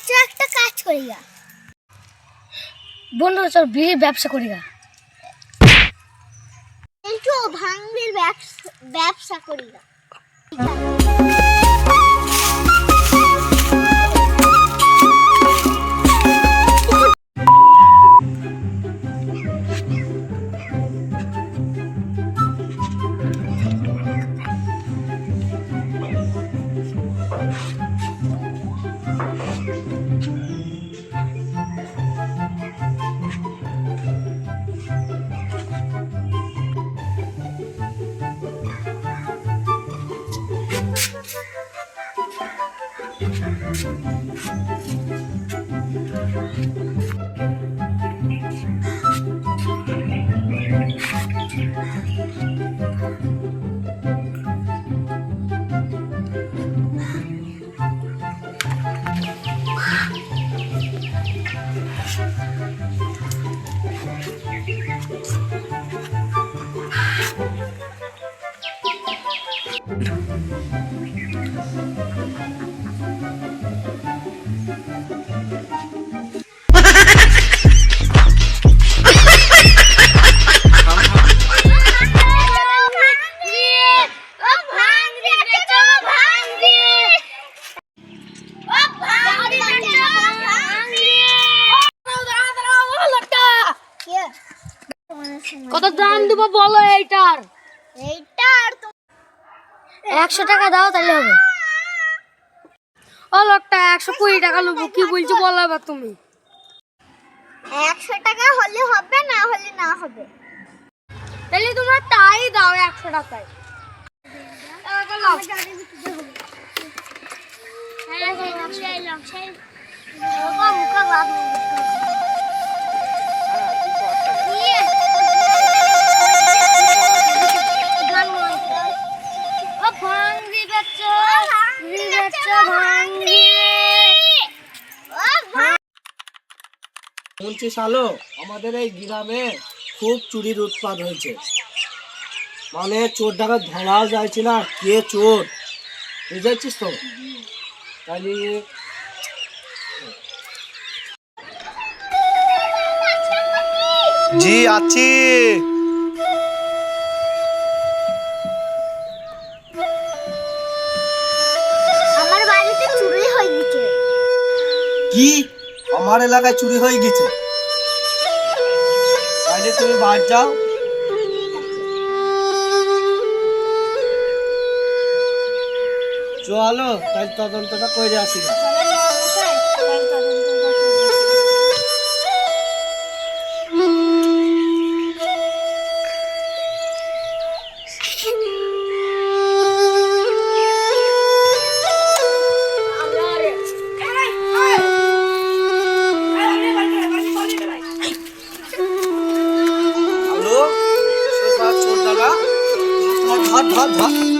চ একটা কাজ করি গা বন্ধুরা চল বিড়ি ব্যবসা করি গা একটু ভাঙবির ব্যবসা করি গা কত দাম দিব বলো এইটার? 100 টাকা দাও তাহলে হবে। ও লোকটা 120 টাকা নেবো, কি বলছো বলো এবার তুমি। 100 টাকা হলে হবে, না হলে না হবে। তাহলে তোমরা তাই দাও 100 টাকায়। বলছি শালো, আমাদের এই গ্রামে খুব চুরির উৎপাত হয়েছে, মানে চোর ডাকাত ধরাও যাচ্ছে না, কে চোর বুঝাচ্ছিস তো। তাহলে জি আছি। আমার বাড়িতে চুরি হয়ে গেছে। কি আমার এলাকায় চুরি হয়ে গেছে? তাহলে তুমি বাদ যাও। চলো তাই তদন্তটা করে আসি। হ্যালো, চোর ধর ধর ধর।